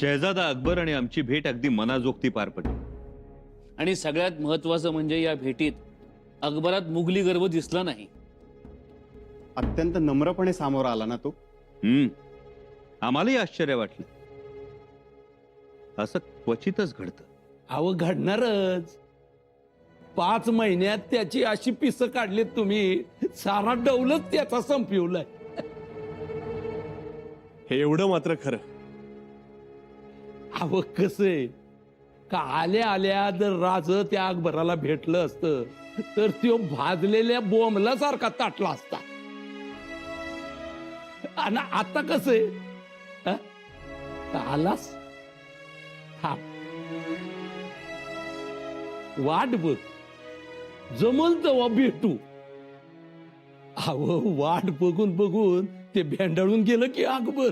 शहजादा अकबर आणि आमची भेट अगदी मनाजोगती पार पडली. आणि सगळ्यात महत्वाचं म्हणजे या भेटीत अकबरात मुघली गर्व दिसला नाही. अत्यंत नम्रपणे सामोर आला ना तो. आम्हालाही आश्चर्य वाटलं. असं क्वचितच घडतं. अव घडणारच. 5 महिन्यात त्याची अशी पिसं काढलीत तुम्ही, सारा डौलच त्याचा संपवलाय. हे एवढं मात्र खरं. अव कसं का आल्या आल्या जर राज त्या अकबराला भेटलं असतं तर तो भाजलेल्या बोंबला सारखा ताटला असता. आणि आता कसं आलास, थांब, वाट बघ, जमल तेव्हा भेटू. अहो वाट बघून बघून ते भेंडाळून गेलं की अकबर.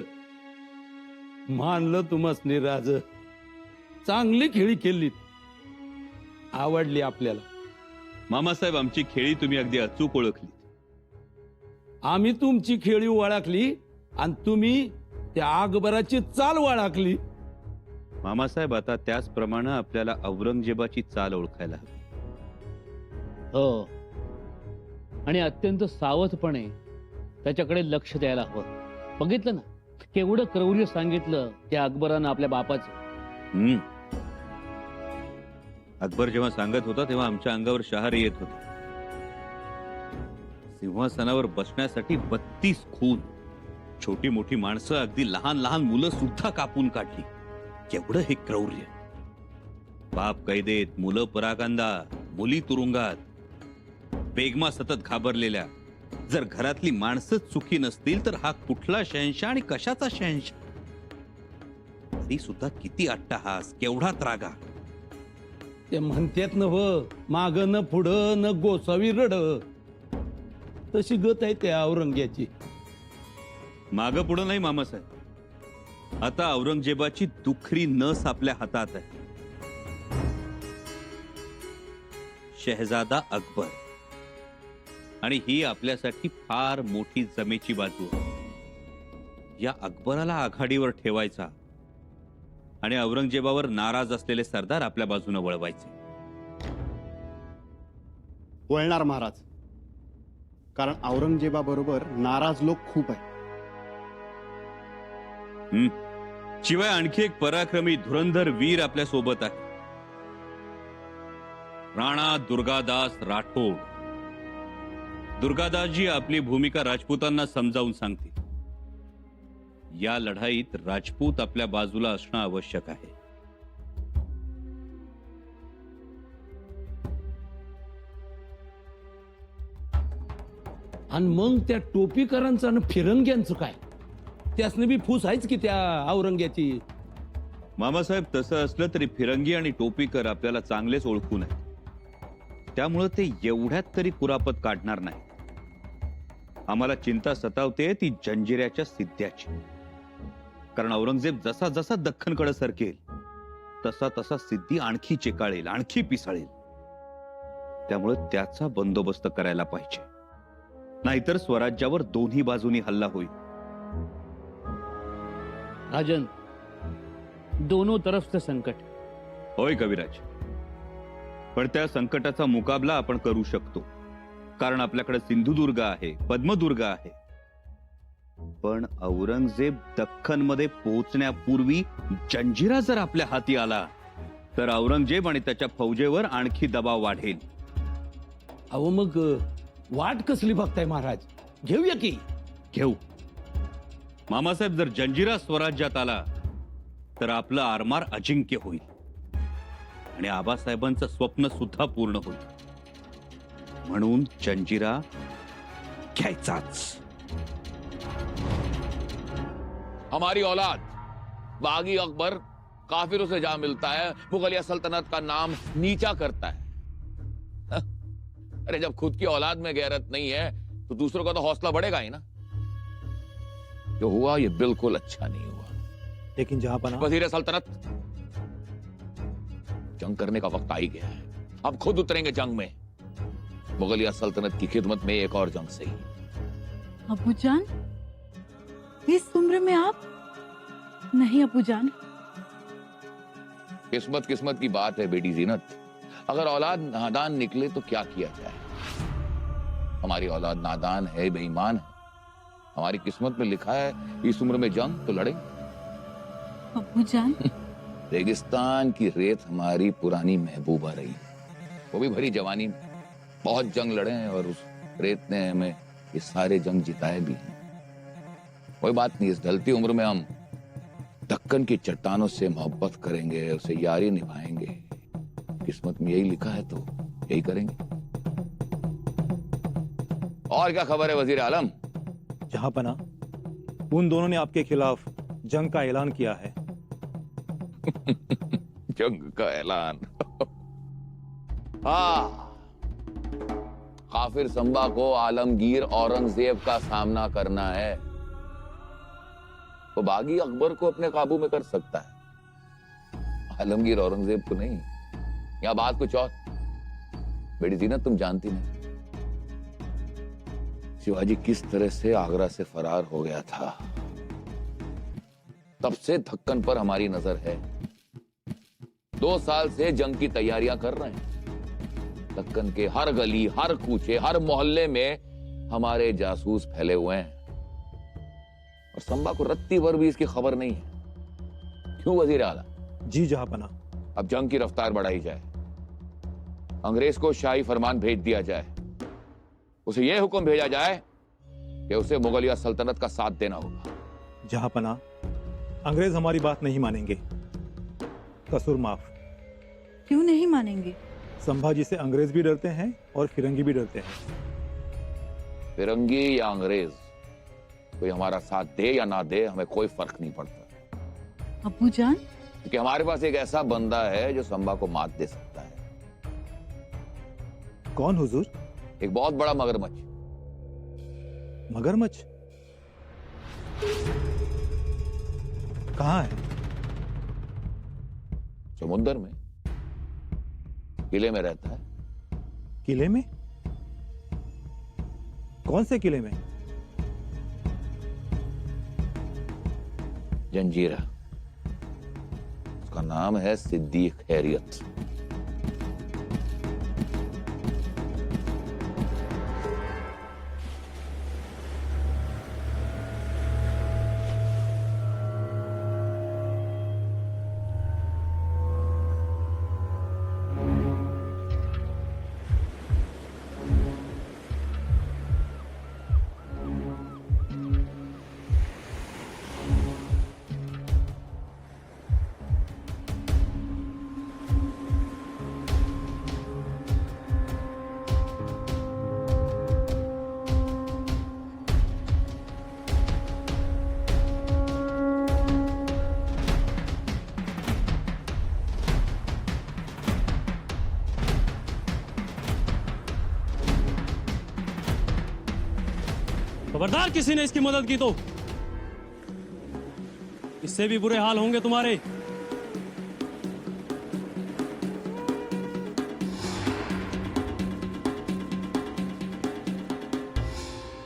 मानलं तुम्हाला राज, चांगली खेळी केलीत, आवडली आपल्याला. मामासाहेब, आमची खेळी तुम्ही अगदी अचूक ओळखली. आम्ही तुमची खेळी ओळखली आणि तुम्ही त्या अकबराची चाल ओळखली. मामासाहेब, आता त्याचप्रमाणे आपल्याला औरंगजेबाची चाल ओळखायला हवी. हो, आणि अत्यंत सावधपणे त्याच्याकडे लक्ष द्यायला हवं. बघितलं ना केवढं क्रौर्य सांगितलं त्या अकबरानं आपल्या बापाचं. अकबर जेव्हा सांगत होता तेव्हा आमच्या अंगावर शहारे येत होते. सिंहासनावर बसण्यासाठी 32 खून, छोटी मोठी माणसं, अगदी लहान लहान मुलं सुद्धा कापून काढली. केवढं हे क्रौर्य! बाप कैदेत, मुलं पराकांदा, मुली तुरुंगात, बेगमा सतत घाबरलेल्या. जर घरातली माणसंच सुखी नसतील तर हा कुठला शहनशाह आणि कशाचा शहनशाह? तरी सुद्धा किती अट्टहास, केवढा त्रागा! ते म्हणतात न व माग न पुढं न गोसावी रड, तशी गत आहे त्या औरंग्याची. माग पुढं नाही मामासाहेब, आता औरंगजेबाची दुखरी नस आपल्या हातात आहे. शहजादा अकबर, आणि ही आपल्यासाठी फार मोठी जमेची बाजू आहे. या अकबराला आघाडीवर ठेवायचा आणि औरंगजेबावर नाराज असलेले सरदार आपल्या बाजूने वळवायचे. वळणार महाराज, कारण औरंगजेबाबरोबर नाराज लोक खूप आहेत. शिवाय आणखी एक पराक्रमी धुरंधर वीर आपल्या सोबत आहे, राणा दुर्गादास राठोड. दुर्गादासजी आपली भूमिका राजपूतांना समजावून सांगतील. या लढाईत राजपूत आपल्या बाजूला असणं आवश्यक आहे. आणि मग त्या टोपीकरांचं आणि फिरंग्यांचं काय? त्यासने बी फूस आहेच की त्या औरंग्याची. मामासाहेब, तसं असलं तरी फिरंगी आणि टोपीकर आपल्याला चांगलेच ओळखून आहे. त्यामुळे ते एवढ्यात तरी कुरापत काढणार नाही. आम्हाला चिंता सतावते ती जंजिऱ्याच्या सिद्ध्याची. कारण औरंगजेब जसा जसा दख्खनकडे सरकेल तसा तसा सिद्धी आणखी चिकाळेल, आणखी पिसाळेल. त्यामुळे त्याचा बंदोबस्त करायला पाहिजे, नाहीतर स्वराज्यावर दोन्ही बाजूनी हल्ला होईल. राजन, दोनों तरफ से संकट. होय कविराज, पण त्या संकटाचा मुकाबला आपण करू शकतो, कारण आपल्याकडे सिंधुदुर्ग आहे, पद्मदुर्ग आहे. पण औरंगजेब दख्खनमध्ये पोहोचण्यापूर्वी जंजिरा जर आपल्या हाती आला तर औरंगजेब आणि त्याच्या फौजेवर आणखी दबाव वाढेल. अहो मग वाट कसली बघताय महाराज? घेऊया की. घेऊ. मामासाहेब, जर जंजिरा स्वराज्यात आला तर आपलं आरमार अजिंक्य होईल आणि आबासाहेबांचं स्वप्न सुद्धा पूर्ण होईल. म्हणून जंजिरा घ्यायचाच. हमारी औलाद बागी अकबर काफिरों से जा मिलता है, मुगलिया सल्तनत का नाम नीचा करता है. अरे जब खुद की औलाद में गैरत नहीं है तो दूसरों का तो हौसला बढ़ेगा ही ना. जो हुआ ये बिल्कुल अच्छा नहीं हुआ. लेकिन जहांपनाह, वजीर सल्तनत, जंग करने का वक्त आ ही गया है. अब खुद उतरेंगे जंग में. मुगलिया सल्तनत की खिदमत में एक और जंग सही. अबूजान, इस उम्र में आप? नहीं अबूजान, किस्मत किस्मत की बात है बेटी जीनत। अगर औलाद नादान निकले तो क्या किया जाए। हमारी औलाद नादान है, बेईमान है। हमारी किस्मत में लिखा है इस उम्र में जंग तो लड़े। अब्बू जान रेगिस्तान की रेत हमारी पुरानी महबूबा रही, वो भी भरी जवानी में। बहुत जंग लड़े हैं और उस रेत ने हमें ये सारे जंग जिताए भी हैं। कोई बात नहीं, इस ढलती उम्र में हम दक्कन की चट्टानों से मोहब्बत करेंगे, उसे यारी निभाएंगे। किस्मत में यही लिखा है तो यही करेंगे। और क्या खबर है वजीर आलम? जहांपना, उन दोनों ने आपके खिलाफ जंग का ऐलान किया है। जंग का ऐलान? हाँ, काफिर संबा को आलमगीर औरंगजेब का सामना करना है। वो बागी अकबर को अपने काबू में कर सकता है, आलमगीर औरंगजेब को नहीं। या बात कुछ और। बेटी जीनत, तुम जानती नहीं शिवाजी किस तरह से आगरा से फरार हो गया था। तब से दक्कन पर हमारी नजर है। 2 साल से जंग की तैयारियां कर रहे हैं। दक्कन के हर गली, हर कूचे, हर मोहल्ले में हमारे जासूस फैले हुए हैं और संबा को रत्ती भर भी इसकी खबर नहीं है। क्यों वजीर आला? जी जहांपना। अब जंग की रफ्तार बढ़ाई जाए। अंग्रेज को शाही फरमान भेज दिया जाए। उसे यह हुक्म भेजा जाए कि उसे मुगलिया सल्तनत का साथ देना होगा। जहांपना, अंग्रेज हमारी बात नहीं मानेंगे। कसूर माफ। क्यों नहीं मानेंगे? संभाजी से अंग्रेज भी डरते हैं और फिरंगी भी डरते हैं। फिरंगी या अंग्रेज, कोई हमारा साथ दे या ना दे, हमें कोई फर्क नहीं पड़ता। अब्बू जान क्योंकि हमारे पास एक ऐसा बंदा है जो संबा को मात दे सकता है। कौन हुजूर? एक बहुत बड़ा मगरमच्छ। मगरमच्छ? कहाँ है? समुद्र में, किले में रहता है। किले में? कौन से किले में? जंजीरा। उसका नाम है सिद्दीक खैरियत। खबरदार किसी ने इसकी मदद की तो इससे भी बुरे हाल होंगे तुम्हारे।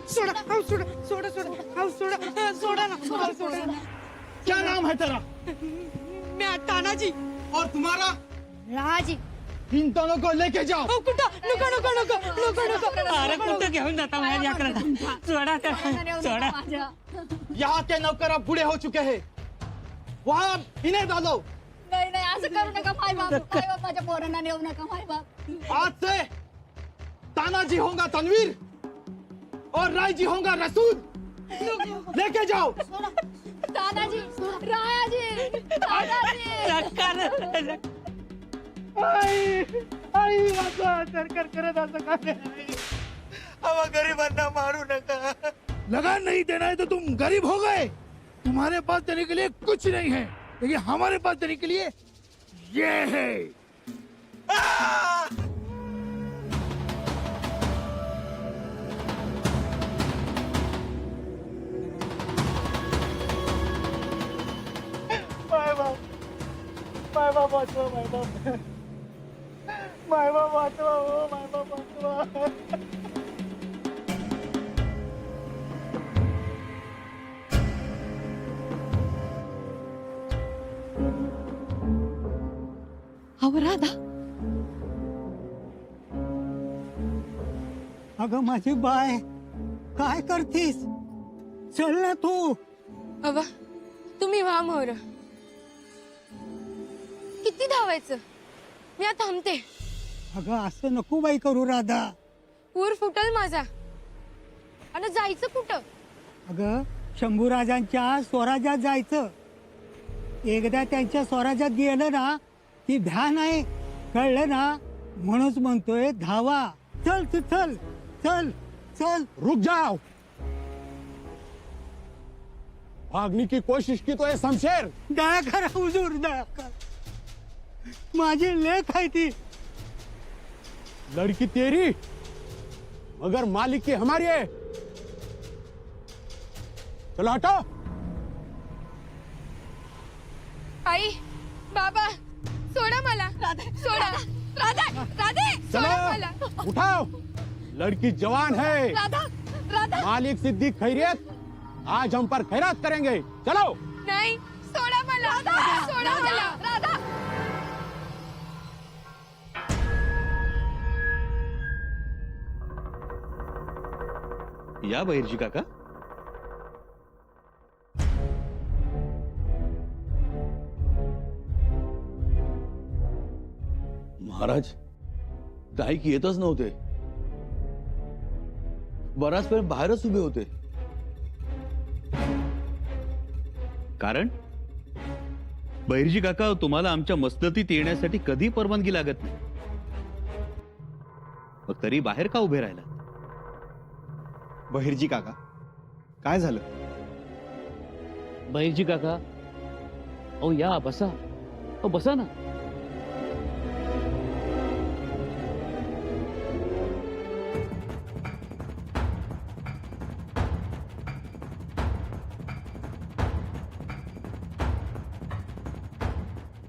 सोड़ा। क्या नाम है तेरा? मैं तानाजी। और तुम्हारा? राजी। इन दोनों को लेके जाओ। कुठं? नको। अरे कुठं घेऊन जाता माझ्या याकडे? सोडा सोडा। यहाँ के नौकर अब बूढ़े हो चुके हैं, वहाँ इन्हें डालो। नाही असं करू नका माय बाप माझ्या पोरांना नेऊ नका माय बाप। आज से तानाजी होगा तनवीर और राय जी होगा रसूद। लेके जाओ। तानाजी, रायाजी, तानाजी। आई वाचा सरकार करत असं काय? हवा गरीबांना मारू नका। लगान नहीं देना है तो तुम गरीब हो गए। तुम्हारे पास देने के लिए कुछ नहीं है, लेकिन हमारे पास देने के लिए ये है। माय बाप वाचवा, माय बाप वाचवा। अहो राधा, अगं माझी बाय, काय करतीस? चल ना तू. अवा तुम्ही व्हा मोर. किती धावायचं? मी आता थांबते. अगं असं नको बाई करू राधा. पूर फुटल माझा. आणि जायचं कुठं? अगं शंभूराजांच्या स्वराज्यात जायचं. एकदा त्यांच्या स्वराज्यात गेलं ना ती भ्या नाही, कळलं ना? म्हणूनच म्हणतोय धावा. चल तू, चल चल चल. रुक जाओ. भागने की कोशिश की तो है शमशेर. दया करा हुजूर, दया करा. माझी लेक आहे ती. लड़की तेरी मगर मालिक की हमारी है. चलो हटो. आई, बाबा, सोडा मला. सोडा. राधा, राधे, सोडा मला. चलो उठाओ. लड़की जवान है. राधा, राधा. मालिक सिद्दीक खैरियत आज हम पर खैरात करेंगे. चलो. नाही, सोडा मला. सोडा मला. राधा. या बहिर्जी काका. महाराज गायक येतच नव्हते. बराच वेळ बाहेरच उभे होते. कारण बहिर्जी काका, तुम्हाला आमच्या मसनतीत येण्यासाठी कधी परवानगी लागत नाही, मग तरी बाहेर का उभे राहिला? बहिर्जी काका काय झालं? बहिर्जी काका, अहो या, बसा. अहो बसा ना.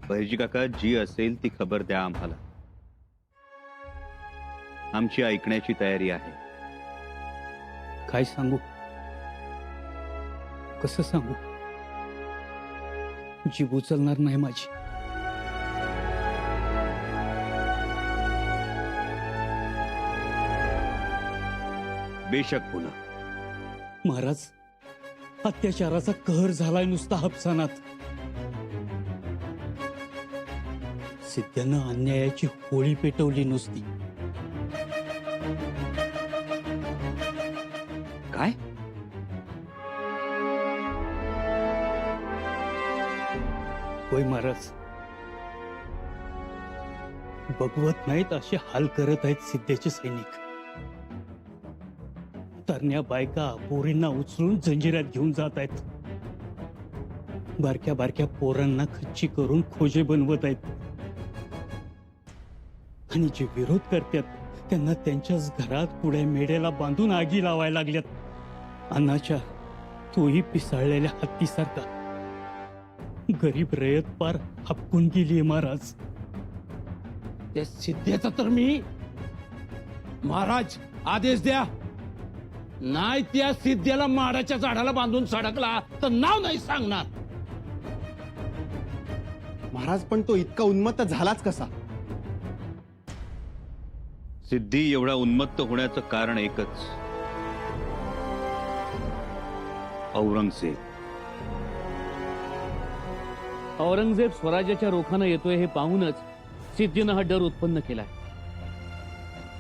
बहिर्जी काका, जी असेल ती खबर द्या आम्हाला. आमची ऐकण्याची तयारी आहे. काय सांगू, कसं सांगू? जीव उचलणार नाही माझी. बेशक पुन्हा. महाराज, अत्याचाराचा कहर झालाय नुसता हप्सानात. सिद्ध्यानं अन्यायाची होळी पेटवली नुसती. काय? होय महाराज, बघवत नाहीत असे हाल करत आहेत सिद्धेचे सैनिक. तरण्या बायका पोरींना उचलून जंजिऱ्यात घेऊन जात आहेत. बारक्या बारक्या पोरांना खच्ची करून खोजे बनवत आहेत. आणि जे विरोध करतात त्यांना त्यांच्याच घरात पुढे मेढ्याला बांधून आगी लावायला लागल्यात. अन्नाच्या तोही पिसाळलेल्या हत्तीसारखा गरीब रयत पार हपकून गेली महाराज. त्या सिद्धेचा तर मी, महाराज आदेश द्या, नाही त्या सिद्धेला माडाच्या झाडाला बांधून सडकला तर नाव नाही सांगणार. महाराज पण तो इतका उन्मत्त झालाच कसा? सिद्धी एवढा उन्मत्त होण्याचं कारण एकच, औरंगजेब. औरंगजेब स्वराज्याच्या रोखानं येतोय हे पाहूनच सिद्धीनं हा डर उत्पन्न केलाय.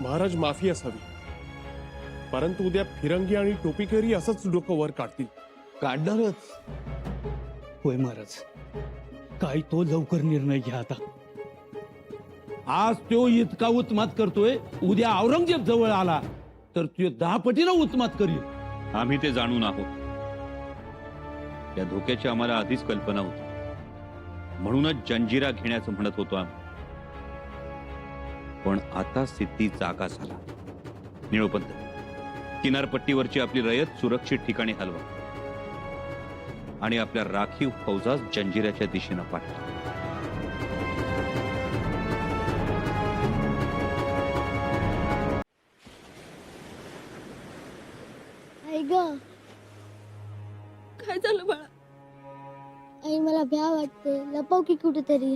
महाराज माफी असावी, परंतु उद्या फिरंगी आणि टोपीकरी असंच डोकं वर काढतील. काढणारच. होय महाराज, काय तो लवकर निर्णय घ्या आता. आज तो इतका उत्मात करतोय, उद्या औरंगजेब जवळ आला तर तो 10 पटीनं उत्मात करील. आम्ही ते जाणून आहोत. या धोक्याची आम्हाला आधीच कल्पना होती, म्हणूनच जंजिरा घेण्याचं म्हणत होतो आम्ही. पण आता सिद्धी जागा झाला. निळोपंत, किनारपट्टीवरची आपली रयत सुरक्षित ठिकाणी हलवा आणि आपल्या राखीव फौजास जंजिऱ्याच्या दिशेनं पाठवा. आई ग, काय झालं बाळा? आई मला भ्या वाटते, लपव की कुठेतरी.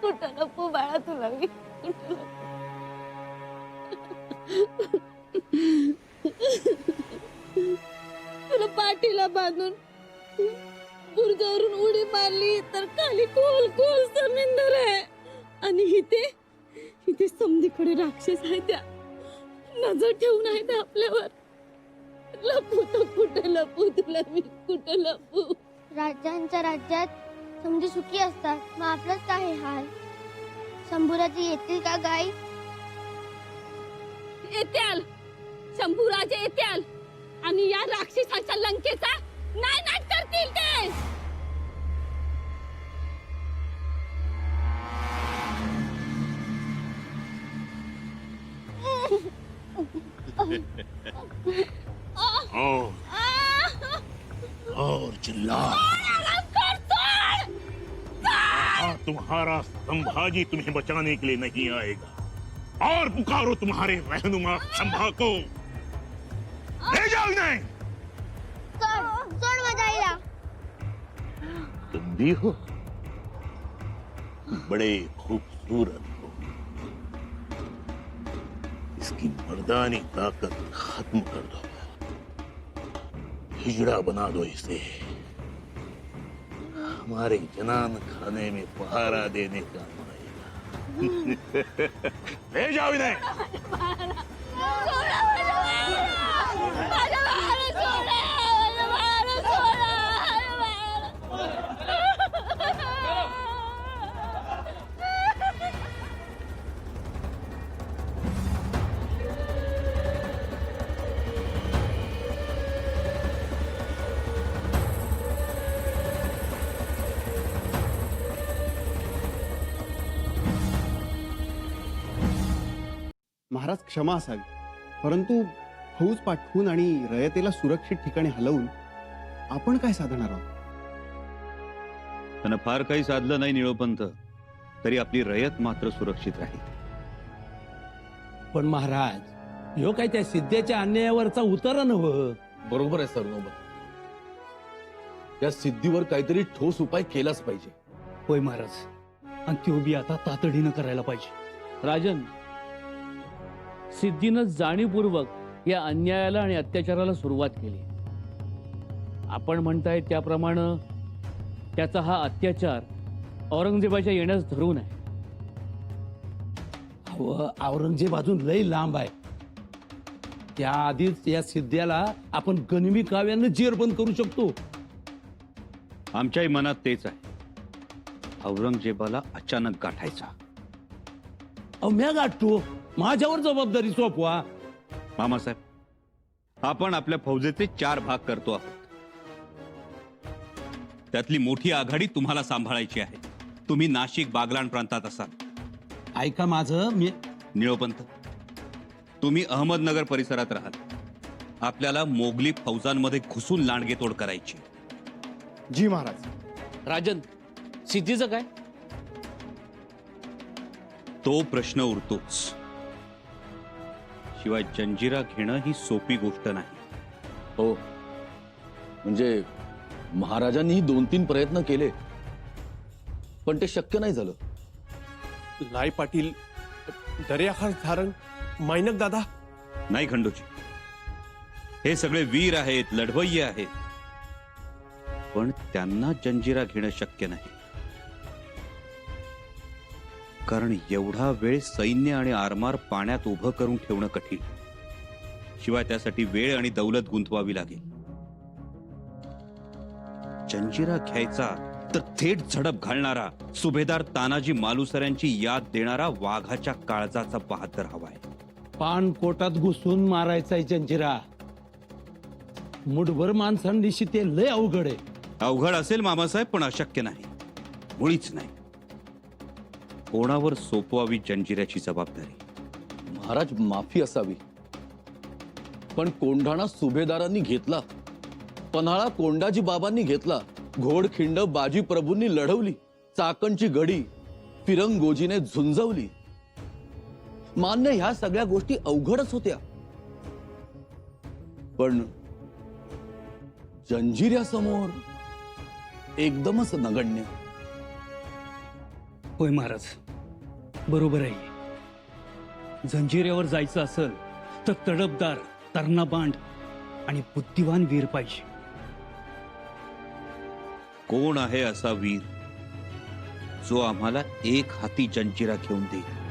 कुठं लपू बाळा तुला मी कुठं लपू? तुला पाठीला बांधून बुरजावरून उडी मारली तर खाली खोल खोल समुद्र आहे आणि इथे समधीकडे राक्षस आहे त्या नजर ठेवून आहे त्या आपल्यावर. लपू तर कुठं लपू तुला मी कुठं लपू? राज्यांच्या राज्यात समधी सुखी असतात, मग आपलंच काय हाल? शंभूराजे येतील का गाई? येत्याल शंभूराजे येत्याल आणि या राक्षसाच्या लंकेचा नायनाट करतील ते. और चिल्ला, तुम्हारा संभाजी तुम्हें बचाने के लिए नहीं आएगा. और पुकारो तुम्हारे रहनुमा संभा को. ले जाओ इन्हें. सोड माझ्या आईला. तुम भी हो बड़े खूबसूरत हो. इसकी मर्दानी ताकत खत्म कर दो. हिजड़ा बना दो इसे. हमारे जनान खाने में पहरा देने का आएगा. ले जाओ इन्हें. महाराज क्षमा असावी, परंतु फौज पाठवून आणि रयतेला सुरक्षित ठिकाणी हलवून आपण काय साधणार आहोत? त्यानं फार काही साधलं नाही निळोपंत, तरी आपली रयत मात्र सुरक्षित राहील. पण महाराज ह्यो काय त्या सिद्धेच्या अन्यायावरचा उतारा नव्ह. बरोबर आहे सरनोबत. या सिद्धीवर काहीतरी ठोस उपाय केलाच पाहिजे. होय महाराज, आणि तो बी आता तातडीनं करायला पाहिजे. राजन, सिद्धीनं जाणीवपूर्वक या अन्यायाला आणि अत्याचाराला सुरुवात केली. आपण म्हणताय त्याप्रमाणे त्याचा हा अत्याचार औरंगजेबाच्या येण्यास धरून आहे. औरंगजेब अजून लय लांब आहे. त्याआधीच या सिद्ध्याला आपण गनिमी काव्यानं जेरबंद करू शकतो. आमच्याही मनात तेच आहे. औरंगजेबाला अचानक गाठायचा. म्या गाठतो, माझ्यावर जबाबदारी सोपवा. मामासाहेब, आपण आपल्या फौजेचे 4 भाग करतो आहोत. त्यातली मोठी आघाडी तुम्हाला सांभाळायची आहे. तुम्ही नाशिक बागलाण प्रांतात असाल. ऐका माझं, मी निळोपंत, तुम्ही अहमदनगर परिसरात राहाल. आपल्याला मोगली फौजांमध्ये घुसून लांडगेतोड करायची. जी महाराज. राजन, सिद्धीचं काय? तो प्रश्न उरतोच. शिवाय जंजिरा घेणं ही सोपी गोष्ट नाही. हो, म्हणजे महाराजांनी 2-3 प्रयत्न केले, पण ते शक्य नाही झालं. लाय पाटील, दर्याखान सारंग, मायनक दादा. नाही खंडोजी, हे सगळे वीर आहेत, लढवय्ये आहेत, पण त्यांना जंजिरा घेणं शक्य नाही. कारण एवढा वेळ सैन्य आणि आरमार पाण्यात उभं करून ठेवणं कठीण. शिवाय त्यासाठी वेळ आणि दौलत गुंतवावी लागेल. जंजिरा घ्यायचा तर थेट झडप घालणारा, सुभेदार तानाजी मालुसऱ्यांची याद देणारा वाघाच्या काळजाचा बहादर हवाय. पान पोटात घुसून मारायचाय जंजिरा. मुठभर माणसांनिशी ते लय अवघड आहे. अवघड असेल मामासाहेब, पण अशक्य नाही, मुळीच नाही. कोणावर सोपवावी जंजिऱ्याची जबाबदारी? महाराज, माफी असावी, पण कोंढाणा सुभेदारांनी घेतला, पन्हाळा कोंडाजी बाबांनी घेतला, घोडखिंड बाजी प्रभूंनी लढवली, चाकणची गडी फिरंगोजीने झुंजवली. मान्य, ह्या सगळ्या गोष्टी अवघडच होत्या, पण जंजिऱ्यासमोर एकदमच नगण्य. होय महाराज, बरोबर आहे. जंजिरेवर जायचं असेल तर तडफदार, तरणबांड आणि बुद्धिवान वीर पाहिजे. कोण आहे असा वीर जो आम्हाला एक हाती जंजिरा घेऊन देईल?